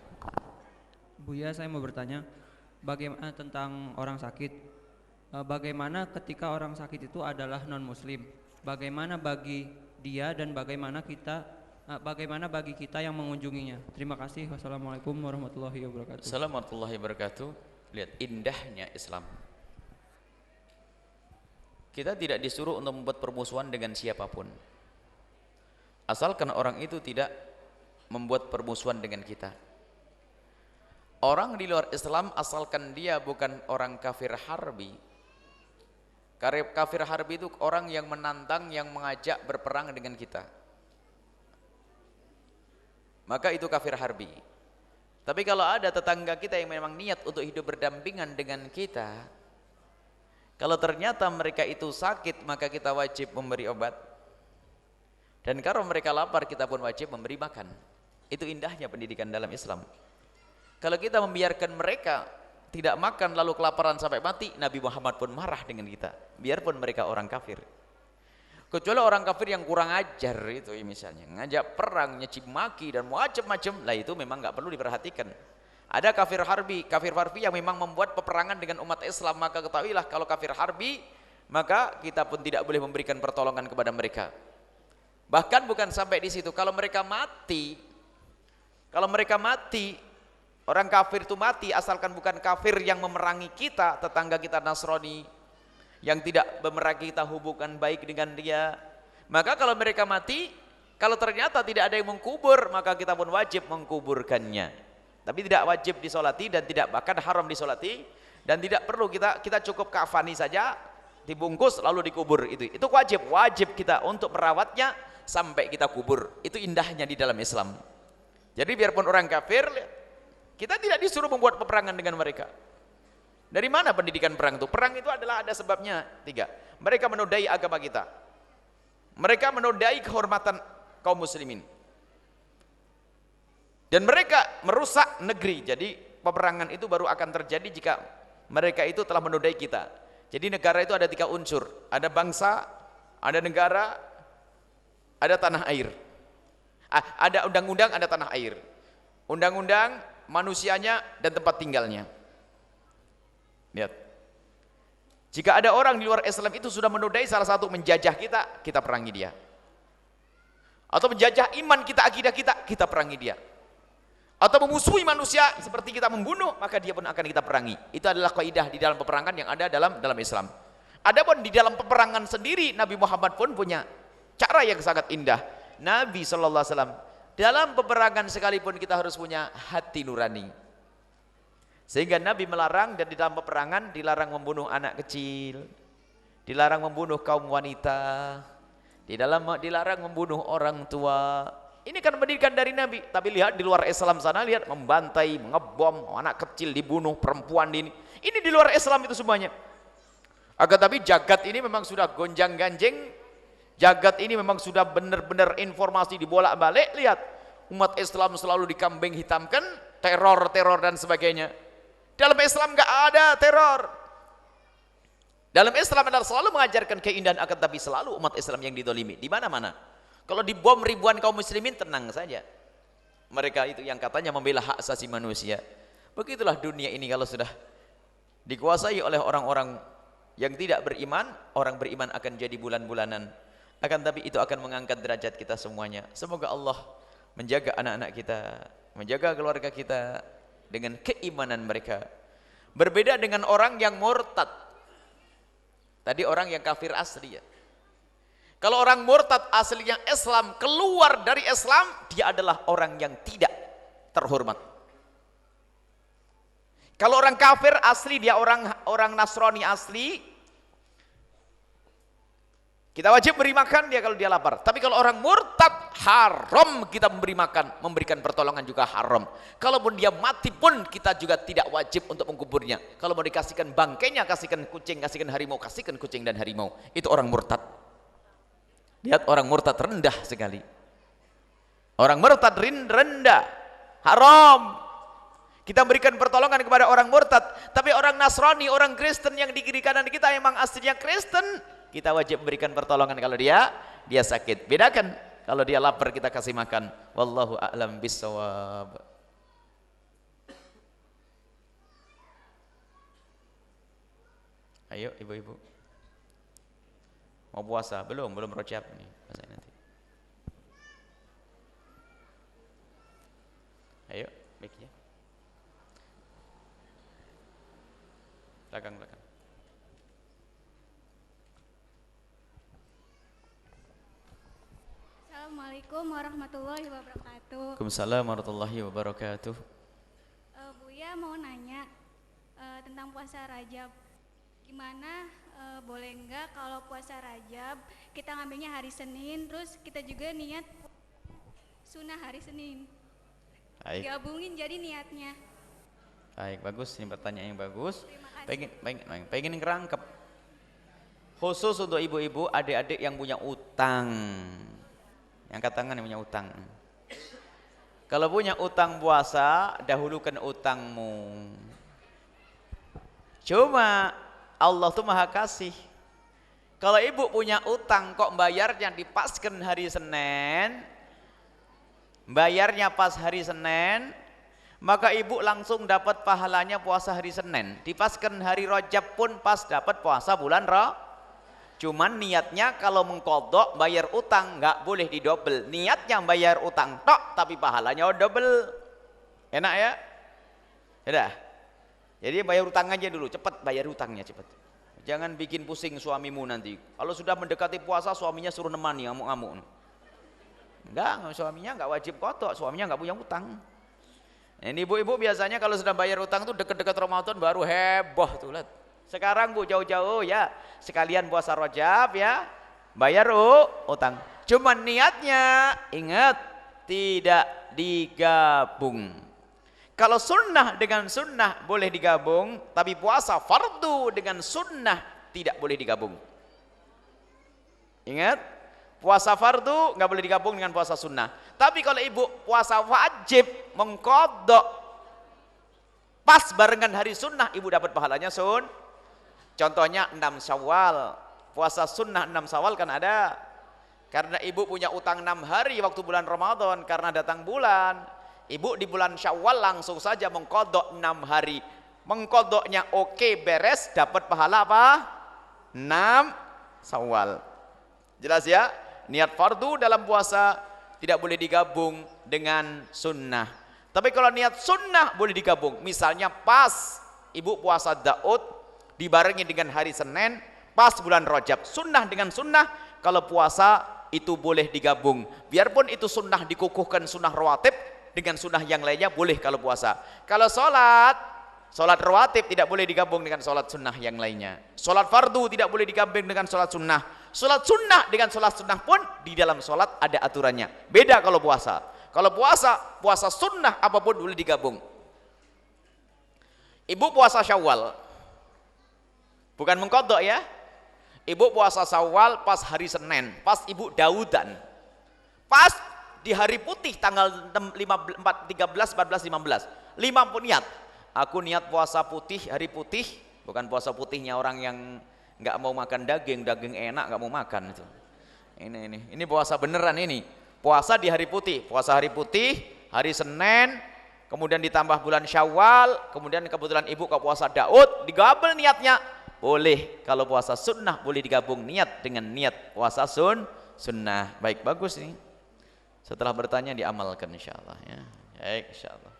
Buya, saya mau bertanya bagaimana tentang orang sakit. Bagaimana ketika orang sakit itu adalah non muslim? Bagaimana bagi dia dan bagaimana bagi kita yang mengunjunginya? Terima kasih. Wassalamualaikum warahmatullahi wabarakatuh. Assalamualaikum warahmatullahi wabarakatuh. Lihat indahnya Islam. Kita tidak disuruh untuk membuat permusuhan dengan siapapun, asalkan orang itu tidak membuat permusuhan dengan kita. Orang di luar Islam asalkan dia bukan orang kafir harbi. Kafir harbi itu orang yang menantang, yang mengajak berperang dengan kita. Maka itu kafir harbi. Tapi kalau ada tetangga kita yang memang niat untuk hidup berdampingan dengan kita, kalau ternyata mereka itu sakit, maka kita wajib memberi obat. Dan kalau mereka lapar, kita pun wajib memberi makan. Itu indahnya pendidikan dalam Islam. Kalau kita membiarkan mereka tidak makan lalu kelaparan sampai mati, Nabi Muhammad pun marah dengan kita, biarpun mereka orang kafir. Kecuali orang kafir yang kurang ajar itu, misalnya ngajak perang, nyeci maki dan macam-macam, lah itu memang nggak perlu diperhatikan. Ada kafir harbi yang memang membuat peperangan dengan umat Islam, maka ketahuilah kalau kafir harbi, maka kita pun tidak boleh memberikan pertolongan kepada mereka. Bahkan bukan sampai di situ, kalau mereka mati, orang kafir itu mati, asalkan bukan kafir yang memerangi kita, tetangga kita Nasrani, yang tidak memerangi kita hubungan baik dengan dia, maka kalau mereka mati, kalau ternyata tidak ada yang mengkubur, maka kita pun wajib mengkuburkannya. Tapi tidak wajib disolati dan tidak, bahkan haram disolati, dan tidak perlu kita cukup kafani saja, dibungkus lalu dikubur. Itu wajib kita untuk merawatnya sampai kita kubur. Itu indahnya di dalam Islam. Jadi biarpun orang kafir, kita tidak disuruh membuat peperangan dengan mereka. Dari mana pendidikan perang itu? Perang itu adalah ada sebabnya 3. Mereka menodai agama kita. Mereka menodai kehormatan kaum muslimin. Dan mereka merusak negeri. Jadi peperangan itu baru akan terjadi jika mereka itu telah menodai kita. Jadi negara itu ada 3 unsur. Ada bangsa, ada negara, ada tanah air. Ada undang-undang, ada tanah air. Undang-undang, manusianya, dan tempat tinggalnya. Lihat, jika ada orang di luar Islam itu sudah menodai salah satu, menjajah kita perangi dia. Atau menjajah iman kita, akidah kita perangi dia. Atau memusuhi manusia seperti kita membunuh, maka dia pun akan kita perangi. Itu adalah kaidah di dalam peperangan yang ada dalam Islam. Adapun di dalam peperangan sendiri, Nabi Muhammad pun punya cara yang sangat indah. Nabi SAW, dalam peperangan sekalipun kita harus punya hati nurani. Sehingga Nabi melarang, dan di dalam peperangan dilarang membunuh anak kecil, dilarang membunuh kaum wanita, dilarang membunuh orang tua. Ini kan pendidikan dari Nabi. Tapi lihat di luar Islam sana, lihat membantai, mengebom, anak kecil dibunuh, perempuan ini di luar Islam itu semuanya. Akan tapi jagat ini memang sudah gonjang-ganjing, jagat ini memang sudah benar-benar informasi dibolak-balik. Lihat, umat Islam selalu dikambing hitamkan, teror dan sebagainya. Dalam Islam nggak ada teror. Dalam Islam adalah selalu mengajarkan keindahan, akan tapi selalu umat Islam yang didolimi di mana-mana. Kalau dibom ribuan kaum muslimin, tenang saja. Mereka itu yang katanya membela hak asasi manusia. Begitulah dunia ini kalau sudah dikuasai oleh orang-orang yang tidak beriman, orang beriman akan jadi bulan-bulanan. Akan tapi itu akan mengangkat derajat kita semuanya. Semoga Allah menjaga anak-anak kita, menjaga keluarga kita dengan keimanan mereka. Berbeda dengan orang yang murtad. Tadi orang yang kafir asli ya. Kalau orang murtad aslinya Islam, keluar dari Islam, dia adalah orang yang tidak terhormat. Kalau orang kafir asli, dia orang Nasrani asli, kita wajib beri makan dia kalau dia lapar. Tapi kalau orang murtad, haram kita memberi makan, memberikan pertolongan juga haram. Kalaupun dia mati pun kita juga tidak wajib untuk mengkuburnya. Kalau mau dikasihkan bangkainya, kasihkan kucing, kasihkan harimau, kasihkan kucing dan harimau. Itu orang murtad. Lihat, orang murtad rendah sekali. Orang murtad rendah, haram kita berikan pertolongan kepada orang murtad. Tapi orang Nasrani, orang Kristen yang di kiri kanan kita emang aslinya Kristen, kita wajib berikan pertolongan kalau dia sakit. Bedakan, kalau dia lapar kita kasih makan. Wallahu a'lam bissawab. Ayo ibu-ibu, mau puasa? Belum rojab nih nanti. Ayo, mic-nya belakang. Assalamualaikum warahmatullahi wabarakatuh. Waalaikumsalam warahmatullahi wabarakatuh. Buya mau nanya tentang puasa Rajab. Gimana, boleh enggak kalau puasa Rajab kita ngambilnya hari Senin, terus kita juga niat sunnah hari Senin. Baik. Gabungin jadi niatnya. Baik, bagus, ini pertanyaan yang bagus. Terima kasih. Pengen ngerangkep. Khusus untuk ibu-ibu, adik-adik yang punya utang. Yang angkat tangan yang punya utang. Kalau punya utang puasa, dahulukan utangmu. Cuma Allah tuh maha kasih. Kalau ibu punya utang kok bayarnya dipaskan hari Senin, bayarnya pas hari Senin, maka ibu langsung dapat pahalanya puasa hari Senin. Dipaskan hari Rajab pun pas dapat puasa bulan Cuman niatnya kalau mengkodok bayar utang nggak boleh didobel. Niatnya bayar utang tok, tapi pahalanya double. Enak ya? Udah. Jadi bayar utang aja dulu, cepet bayar utangnya cepet. Jangan bikin pusing suamimu nanti. Kalau sudah mendekati puasa suaminya suruh nemani ngamuk-ngamuk. Enggak, suaminya nggak wajib kodok, suaminya nggak punya utang. Ini ibu-ibu biasanya kalau sudah bayar utang tuh deket-deket Ramadan baru heboh tuh lihat. Sekarang Bu jauh-jauh ya, sekalian puasa Rajab ya, bayar utang. Cuman niatnya ingat tidak digabung. Kalau sunnah dengan sunnah boleh digabung, tapi puasa fardu dengan sunnah tidak boleh digabung. Ingat, puasa fardu nggak boleh digabung dengan puasa sunnah. Tapi kalau ibu puasa wajib mengkodok pas barengan hari sunnah, ibu dapat pahalanya Contohnya 6 Syawal, puasa sunnah 6 Syawal kan ada. Karena ibu punya utang 6 hari waktu bulan Ramadan karena datang bulan. Ibu di bulan Syawal langsung saja mengkodok 6 hari. Mengkodoknya oke, beres, dapat pahala apa? 6 Syawal. Jelas ya? Niat fardu dalam puasa tidak boleh digabung dengan sunnah. Tapi kalau niat sunnah boleh digabung. Misalnya pas ibu puasa Daud dibarengi dengan hari Senin pas bulan Rajab, sunnah dengan sunnah. Kalau puasa itu boleh digabung, biarpun itu sunnah dikukuhkan, sunnah rawatib dengan sunnah yang lainnya boleh kalau puasa. Kalau sholat rawatib tidak boleh digabung dengan sholat sunnah yang lainnya. Sholat fardu tidak boleh digabung dengan sholat sunnah. Sholat sunnah dengan sholat sunnah pun di dalam sholat ada aturannya, beda kalau puasa. Kalau puasa sunnah apapun boleh digabung. Ibu puasa Syawal, bukan mengkodok ya. Ibu puasa Syawal pas hari Senin, pas ibu Daudan. Pas di hari putih tanggal 13, 14, 15. 5 pun niat. Aku niat puasa putih, hari putih, bukan puasa putihnya orang yang nggak mau makan daging enak nggak mau makan itu. Ini puasa beneran ini. Puasa di hari putih, puasa hari putih, hari Senin, kemudian ditambah bulan Syawal, kemudian kebetulan ibu ke puasa Daud, digabel niatnya. Boleh, kalau puasa sunnah boleh digabung niat dengan niat puasa sunnah. Baik, bagus ini. Setelah bertanya diamalkan insyaallah ya. Baik, insyaallah.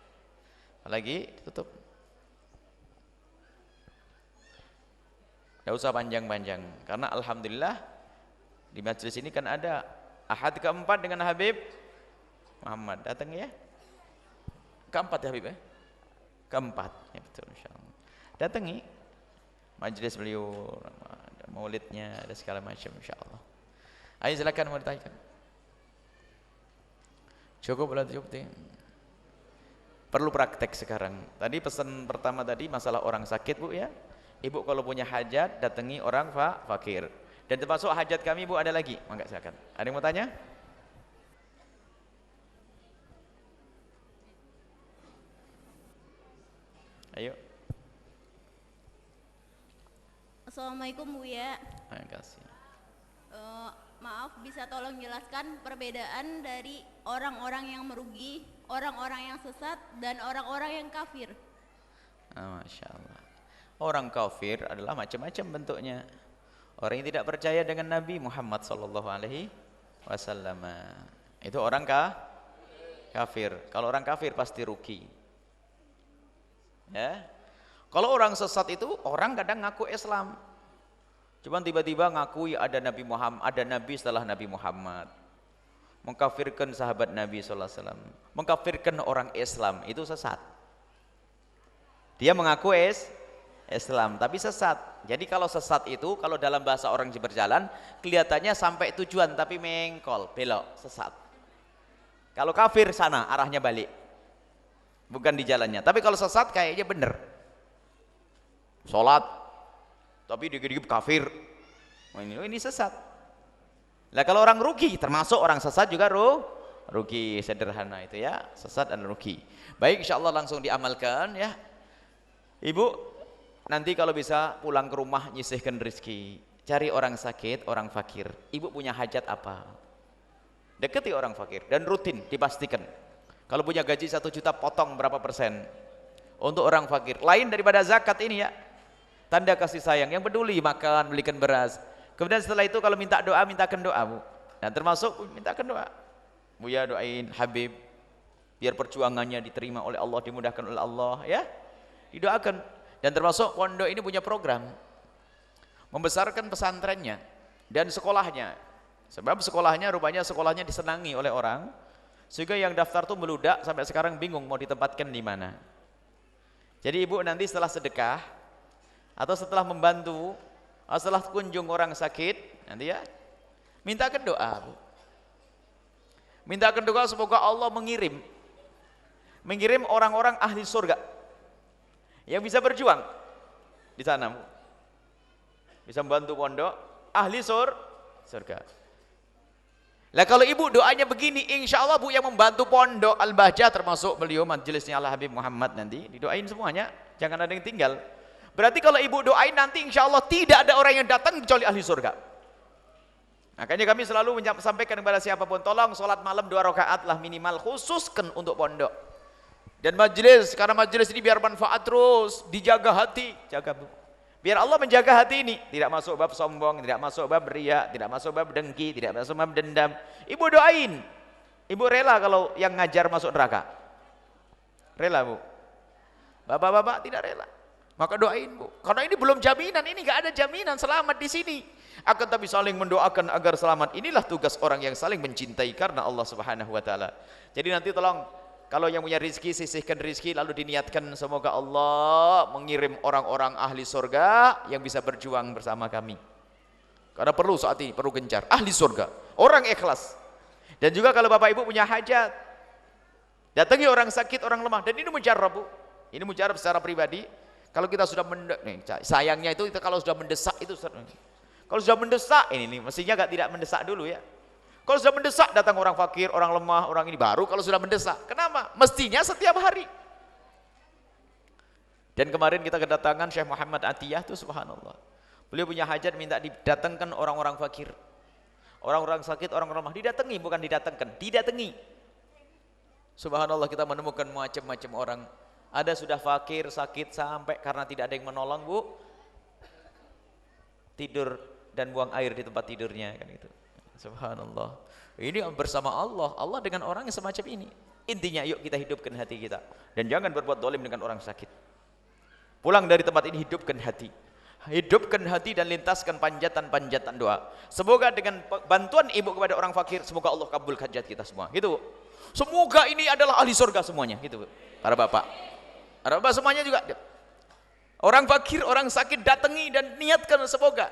Lagi tutup. Tidak usah panjang-panjang karena alhamdulillah di majelis ini kan ada ahad keempat dengan Habib Muhammad. Datang ya. Keempat ya Habib ya? Keempat ya betul insyaallah. Datangi majelis beliau, ada maulidnya, ada segala macam insyaallah. Ayo silakan mau ditanyakan. Cukup belum cukup? Perlu praktek sekarang. Tadi pesan pertama tadi masalah orang sakit Bu ya. Ibu kalau punya hajat datangi orang fakir. Dan termasuk hajat kami Bu ada lagi. Mangga silakan. Ada yang mau tanya? Ayo. Assalamualaikum Bu ya. Terima kasih. Maaf, bisa tolong jelaskan perbedaan dari orang-orang yang merugi, orang-orang yang sesat, dan orang-orang yang kafir? Masya Allah. Orang kafir adalah macam-macam bentuknya. Orang yang tidak percaya dengan Nabi Muhammad SAW. Itu orang kafir. Kalau orang kafir pasti rugi. Ya. Kalau orang sesat itu orang kadang ngaku Islam. Cuman tiba-tiba ngakui ada Nabi Muhammad, ada Nabi setelah Nabi Muhammad. Mengkafirkan sahabat Nabi SAW. Mengkafirkan orang Islam, itu sesat. Dia mengaku Islam, tapi sesat. Jadi kalau sesat itu, kalau dalam bahasa orang berjalan, kelihatannya sampai tujuan, tapi mengkol, belok, sesat. Kalau kafir sana, arahnya balik. Bukan di jalannya. Tapi kalau sesat kayaknya bener. Sholat, tapi dikit-dikit kafir. Ini sesat. Lah kalau orang rugi, termasuk orang sesat juga rugi, sederhana itu ya, sesat dan rugi. Baik, insyaallah langsung diamalkan ya. Ibu, nanti kalau bisa pulang ke rumah nyisihkan rezeki. Cari orang sakit, orang fakir. Ibu punya hajat apa? Deketi orang fakir dan rutin dipastikan. Kalau punya gaji 1 juta potong berapa persen untuk orang fakir. Lain daripada zakat ini ya. Tanda kasih sayang, yang peduli makan, belikan beras. Kemudian setelah itu kalau minta doa, mintakan doa, Bu. Nah, termasuk mintakan doa. Buya doain Habib biar perjuangannya diterima oleh Allah, dimudahkan oleh Allah, ya. Didoakan. Dan termasuk pondok ini punya program membesarkan pesantrennya dan sekolahnya. Sebab sekolahnya rupanya sekolahnya disenangi oleh orang, sehingga yang daftar tuh meludak sampai sekarang bingung mau ditempatkan di mana. Jadi ibu nanti setelah sedekah atau setelah membantu, atau setelah kunjung orang sakit, nanti ya mintakan doa, Bu. Mintakan doa semoga Allah mengirim orang-orang ahli surga yang bisa berjuang di sana, Bu. Bisa membantu pondok ahli surga. Lah kalau ibu doanya begini, insya Allah Bu yang membantu pondok Al-Bahjah, termasuk beliau majelisnya Al Habib Muhammad, nanti didoain semuanya, jangan ada yang tinggal. Berarti kalau ibu doain nanti insya Allah tidak ada orang yang datang kecuali ahli surga. Makanya kami selalu sampaikan kepada siapapun, tolong sholat malam 2 rakaat lah minimal, khususkan untuk pondok. Dan majelis, karena majelis ini biar manfaat terus, dijaga hati, jaga, Bu. Biar Allah menjaga hati ini, tidak masuk bab sombong, tidak masuk bab riya, tidak masuk bab dengki, tidak masuk bab dendam. Ibu doain. Ibu rela kalau yang ngajar masuk neraka? Rela, Bu? Bapak-bapak tidak rela. Maka doain, Bu. Karena ini belum jaminan, ini enggak ada jaminan selamat di sini. Akan tapi saling mendoakan agar selamat. Inilah tugas orang yang saling mencintai karena Allah Subhanahu wa taala. Jadi nanti tolong kalau yang punya rizki, sisihkan rizki, lalu diniatkan semoga Allah mengirim orang-orang ahli surga yang bisa berjuang bersama kami. Karena perlu saat ini, perlu gencar. Ahli surga, orang ikhlas. Dan juga kalau Bapak Ibu punya hajat, datangi orang sakit, orang lemah. Dan ini mujarab, Bu. Ini mujarab secara pribadi. Kalau kita sudah sayangnya itu kita kalau sudah mendesak itu, kalau sudah mendesak ini mestinya tidak mendesak dulu ya. Kalau sudah mendesak datang orang fakir, orang lemah, orang ini baru kalau sudah mendesak. Kenapa? Mestinya setiap hari. Dan kemarin kita kedatangan Syekh Muhammad Atiyah tuh subhanallah. Beliau punya hajat minta didatangkan orang-orang fakir. Orang-orang sakit, orang lemah didatangi, bukan didatangkan, didatangi. Subhanallah kita menemukan macam-macam orang. Ada sudah fakir, sakit sampai karena tidak ada yang menolong, Bu. Tidur dan buang air di tempat tidurnya kan itu. Subhanallah. Ini bersama Allah. Allah dengan orang yang semacam ini. Intinya yuk kita hidupkan hati kita. Dan jangan berbuat dolim dengan orang sakit. Pulang dari tempat ini hidupkan hati. Hidupkan hati dan lintaskan panjatan-panjatan doa. Semoga dengan bantuan ibu kepada orang fakir, semoga Allah kabul hajat kita semua. Gitu, Bu. Semoga ini adalah ahli surga semuanya. Gitu, Bu. Para bapak. Para bapak semuanya juga. Orang fakir, orang sakit datangi dan niatkan semoga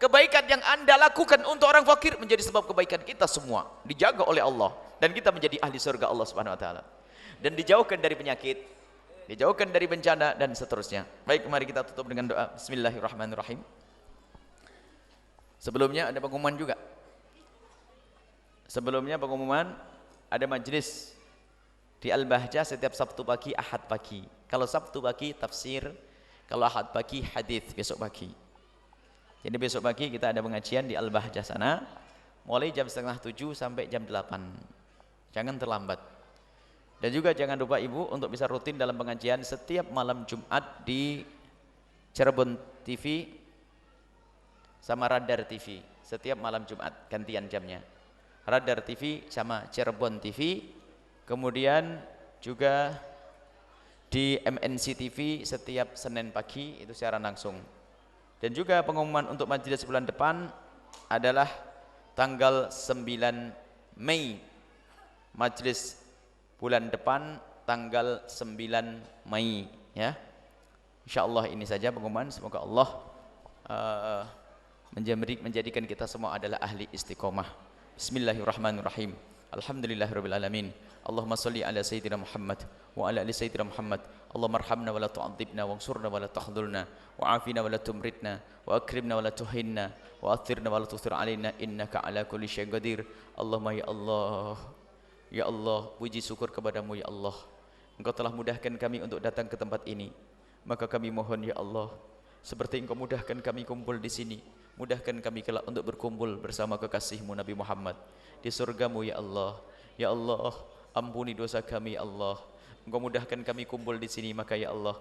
kebaikan yang Anda lakukan untuk orang fakir menjadi sebab kebaikan kita semua dijaga oleh Allah dan kita menjadi ahli surga Allah Subhanahu wa taala. Dan dijauhkan dari penyakit, dijauhkan dari bencana dan seterusnya. Baik, mari kita tutup dengan doa. Bismillahirrahmanirrahim. Sebelumnya ada pengumuman juga. Sebelumnya pengumuman ada majelis di Al-Bahjah setiap Sabtu pagi, Ahad pagi. Kalau Sabtu pagi tafsir, kalau Ahad pagi hadis besok pagi. Jadi besok pagi kita ada pengajian di Al-Bahjah sana, mulai jam 6:30 sampai jam 8. Jangan terlambat. Dan juga jangan lupa Ibu untuk bisa rutin dalam pengajian setiap malam Jumat di Cirebon TV sama Radar TV. Setiap malam Jumat, gantian jamnya. Radar TV sama Cirebon TV. Kemudian juga di MNC TV setiap Senin pagi itu siaran langsung. Dan juga pengumuman untuk majelis bulan depan adalah tanggal 9 Mei. Majelis bulan depan tanggal 9 Mei ya. Insyaallah ini saja pengumuman, semoga Allah menjadikan kita semua adalah ahli istiqomah. Bismillahirrahmanirrahim. Alhamdulillahirabbil alamin. Allahumma shalli ala sayyidina Muhammad wa ala ali sayyidina Muhammad. Allahumma arhamna wa la tu'adzibna wansurna wa la tahdhurna wa afina wa la tumritna wa akrimna wa la tuhinna wa athirna wa la tuthir alaina innaka ala kulli syai'in qadir. Allahumma ya Allah, ya Allah, puji syukur kepadamu ya Allah. Engkau telah mudahkan kami untuk datang ke tempat ini. Maka kami mohon ya Allah, seperti Engkau mudahkan kami kumpul di sini, mudahkan kami kelak untuk berkumpul bersama kekasihmu Nabi Muhammad di surgamu ya Allah. Ya Allah, ampuni dosa kami ya Allah. Engkau mudahkan kami kumpul di sini, maka ya Allah,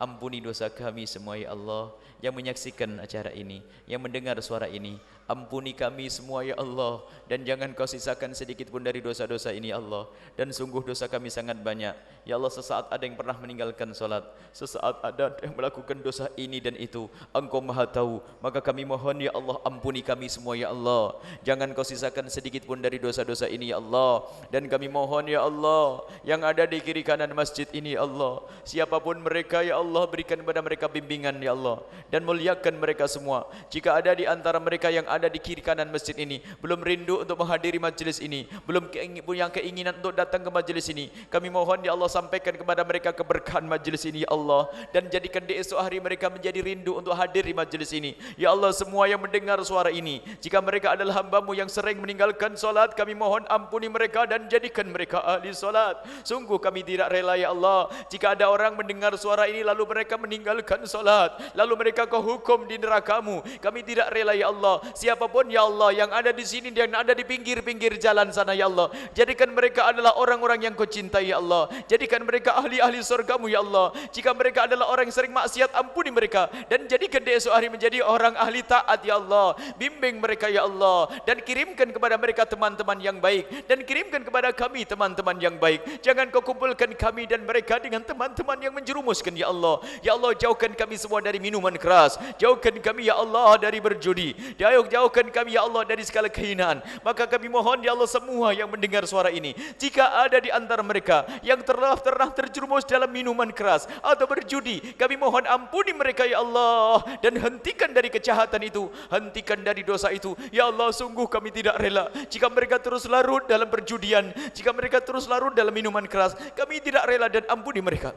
Ampuni dosa kami semua ya Allah, yang menyaksikan acara ini, yang mendengar suara ini. Ampuni kami semua ya Allah, dan jangan kau sisakan sedikit pun dari dosa-dosa ini ya Allah. Dan sungguh dosa kami sangat banyak ya Allah. Sesaat ada yang pernah meninggalkan solat, sesaat ada yang melakukan dosa ini dan itu, Engkau maha tahu. Maka kami mohon ya Allah, ampuni kami semua ya Allah. Jangan kau sisakan sedikit pun dari dosa-dosa ini ya Allah. Dan kami mohon ya Allah, yang ada di kiri kanan masjid ini ya Allah, siapapun mereka ya Allah, berikan kepada mereka bimbingan ya Allah, dan muliakan mereka semua. Jika ada di antara mereka yang ada di kiri kanan masjid ini belum rindu untuk menghadiri majlis ini, belum punya keinginan untuk datang ke majlis ini, kami mohon ya Allah, sampaikan kepada mereka keberkahan majlis ini ya Allah, dan jadikan di esok hari mereka menjadi rindu untuk hadir di majlis ini ya Allah. Semua yang mendengar suara ini, jika mereka adalah hamba-Mu yang sering meninggalkan solat, kami mohon ampuni mereka dan jadikan mereka ahli solat. Sungguh kami tidak rela ya Allah, jika ada orang mendengar suara ini lalu mereka meninggalkan solat, lalu mereka Kau hukum di neraka-Mu. Kami tidak rela ya Allah. Siapapun ya Allah yang ada di sini dan ada di pinggir-pinggir jalan sana ya Allah, jadikan mereka adalah orang-orang yang Kau cintai ya Allah. Jadikan mereka ahli-ahli surga-Mu ya Allah. Jika mereka adalah orang yang sering maksiat, ampuni mereka dan jadikan di esok hari menjadi orang ahli taat ya Allah. Bimbing mereka ya Allah, dan kirimkan kepada mereka teman-teman yang baik, dan kirimkan kepada kami teman-teman yang baik. Jangan Kau kumpulkan kami dan mereka dengan teman-teman yang menjerumuskan ya Allah. Ya Allah, jauhkan kami semua dari minuman keras, jauhkan kami ya Allah dari berjudi, jauhkan kami ya Allah dari segala kehinaan. Maka kami mohon ya Allah, semua yang mendengar suara ini, jika ada di antara mereka yang pernah terjerumus dalam minuman keras atau berjudi, kami mohon ampuni mereka ya Allah, dan hentikan dari kejahatan itu, hentikan dari dosa itu ya Allah. Sungguh kami tidak rela jika mereka terus larut dalam perjudian, jika mereka terus larut dalam minuman keras. Kami tidak rela, dan ampuni mereka.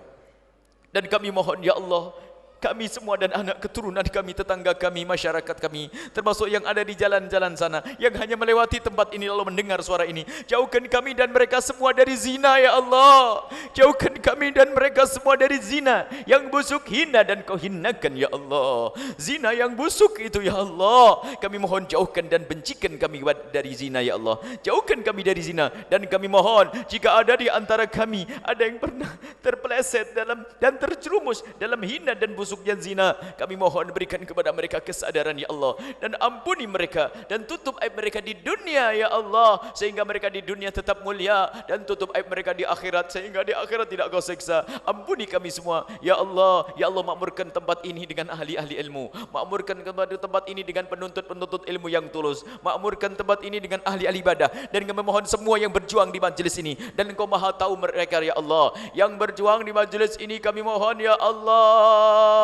Dan kami mohon ya Allah, kami semua dan anak keturunan kami, tetangga kami, masyarakat kami, termasuk yang ada di jalan-jalan sana, yang hanya melewati tempat ini lalu mendengar suara ini, jauhkan kami dan mereka semua dari zina ya Allah. Jauhkan kami dan mereka semua dari zina yang busuk, hina dan Kau hinakan ya Allah. Zina yang busuk itu ya Allah, kami mohon jauhkan dan bencikan kami dari zina ya Allah. Jauhkan kami dari zina, dan kami mohon jika ada di antara kami ada yang pernah terpeleset dalam dan terjerumus dalam hina dan busuk yang zina, kami mohon berikan kepada mereka kesadaran ya Allah, dan ampuni mereka dan tutup aib mereka di dunia ya Allah, sehingga mereka di dunia tetap mulia, dan tutup aib mereka di akhirat sehingga di akhirat tidak Kau seksa. Ampuni kami semua ya Allah. Ya Allah, makmurkan tempat ini dengan ahli-ahli ilmu, makmurkan tempat ini dengan penuntut-penuntut ilmu yang tulus, makmurkan tempat ini dengan ahli-ahli ibadah, dan kami mohon semua yang berjuang di majlis ini, dan Engkau maha tahu mereka ya Allah, yang berjuang di majlis ini, kami mohon ya Allah,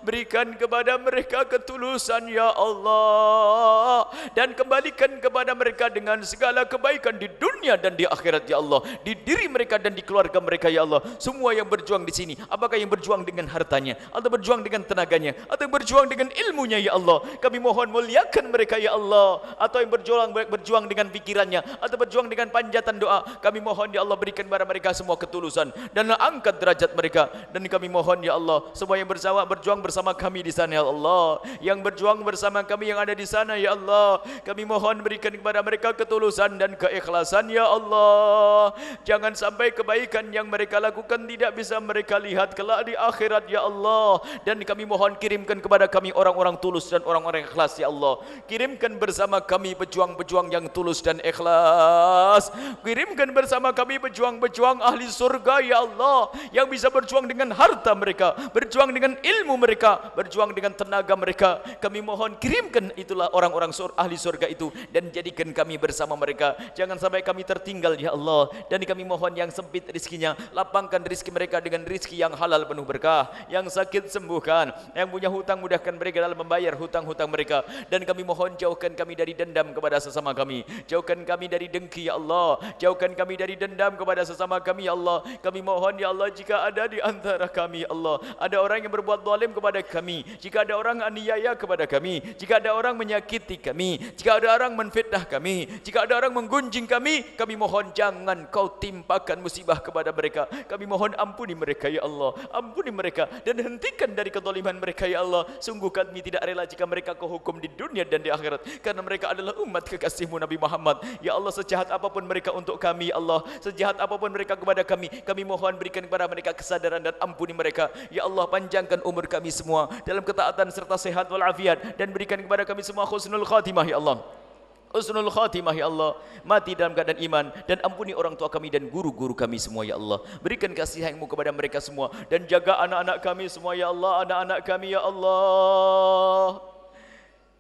berikan kepada mereka ketulusan ya Allah, dan kembalikan kepada mereka dengan segala kebaikan di dunia dan di akhirat ya Allah, di diri mereka dan di keluarga mereka ya Allah. Semua yang berjuang di sini, apakah yang berjuang dengan hartanya, atau berjuang dengan tenaganya, atau yang berjuang dengan ilmunya ya Allah, kami mohon muliakan mereka ya Allah. Atau yang berjuang dengan pikirannya, atau berjuang dengan panjatan doa, kami mohon ya Allah, berikan kepada mereka semua ketulusan, dan angkat derajat mereka. Dan kami mohon ya Allah, semua yang berjuang bersama kami di sana ya Allah, yang berjuang bersama kami yang ada di sana ya Allah, kami mohon berikan kepada mereka ketulusan dan keikhlasan ya Allah. Jangan sampai kebaikan yang mereka lakukan tidak bisa mereka lihat kelak di akhirat ya Allah. Dan kami mohon kirimkan kepada kami orang-orang tulus dan orang-orang ikhlas ya Allah. Kirimkan bersama kami pejuang-pejuang yang tulus dan ikhlas. Kirimkan bersama kami pejuang-pejuang ahli surga ya Allah, yang bisa berjuang dengan harta mereka, berjuang dengan ilmu mereka, berjuang dengan tenaga mereka. Kami mohon kirimkan itulah orang-orang ahli surga itu, dan jadikan kami bersama mereka. Jangan sampai kami tertinggal ya Allah. Dan kami mohon yang sempit rizkinya, lapangkan rizki mereka dengan rizki yang halal penuh berkah. Yang sakit sembuhkan, yang punya hutang mudahkan mereka dalam membayar hutang-hutang mereka. Dan kami mohon jauhkan kami dari dendam kepada sesama kami, jauhkan kami dari dengki ya Allah, jauhkan kami dari dendam kepada sesama kami ya Allah. Kami mohon ya Allah, jika ada di antara kami ya Allah ada orang yang berbuat zalim kepada kepada kami, jika ada orang aniaya kepada kami, jika ada orang menyakiti kami, jika ada orang menfitnah kami, jika ada orang menggunjing kami mohon jangan kau timpakan musibah kepada mereka. Kami mohon ampuni mereka ya Allah, ampuni mereka dan hentikan dari kezaliman mereka ya Allah. Sungguh kami tidak rela jika mereka kau hukum di dunia dan di akhirat, karena mereka adalah umat kekasihmu Nabi Muhammad. Ya Allah, sejahat apapun mereka untuk kami ya Allah, sejahat apapun mereka kepada kami mohon berikan kepada mereka kesadaran dan ampuni mereka. Ya Allah, panjangkan umur kami semua dalam ketaatan serta sehat walafiat, dan berikan kepada kami semua husnul khatimah ya Allah. Husnul khatimah ya Allah, mati dalam keadaan iman, dan ampuni orang tua kami dan guru-guru kami semua ya Allah. Berikan kasih sayang-Mu kepada mereka semua, dan jaga anak-anak kami semua ya Allah, anak-anak kami ya Allah.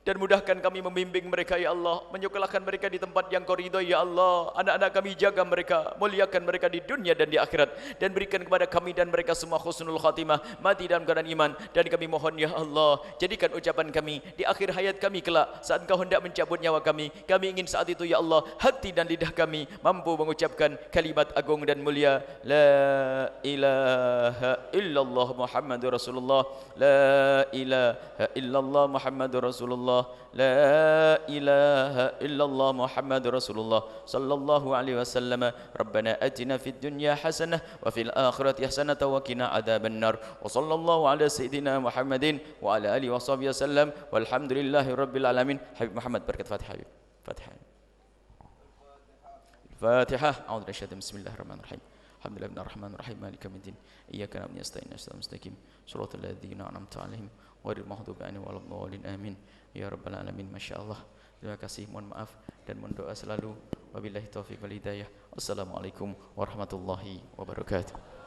Dan mudahkan kami membimbing mereka ya Allah, menyekolahkan mereka di tempat yang Kau ridhoi ya Allah. Anak-anak kami jaga mereka, muliakan mereka di dunia dan di akhirat, dan berikan kepada kami dan mereka semua husnul khatimah, mati dalam keadaan iman. Dan kami mohon ya Allah, jadikan ucapan kami di akhir hayat kami kelak, saat Engkau hendak mencabut nyawa kami ingin saat itu ya Allah, hati dan lidah kami mampu mengucapkan kalimat agung dan mulia, la ilaha illallah Muhammadur Rasulullah, la ilaha illallah Muhammadur Rasulullah, لا إله إلا الله محمد رسول الله صلى الله عليه وسلم. ربنا آتنا في الدنيا حسنة وفي الآخرة حسنة وقنا عذاب النار. وصلى الله على سيدنا محمد وعلى آله وصحبه وسلم والحمد لله رب العالمين. حبيب محمد بركة فاتحة. فاتحة الفاتحة. أعوذ بالله بسم الله الرحمن الرحيم. الحمد لله الرحمن الرحيم مالك يوم الدين إياك نعبد وإياك نستعين مستقيم صراط الذين أنعمت عليهم غير المغضوب عليهم ولا الضالين آمين ya rabbal alamin. masyaallah. Terima kasih, mohon maaf dan mohon doa selalu. Wabillahi taufiq wal hidayah. Wassalamualaikum warahmatullahi wabarakatuh.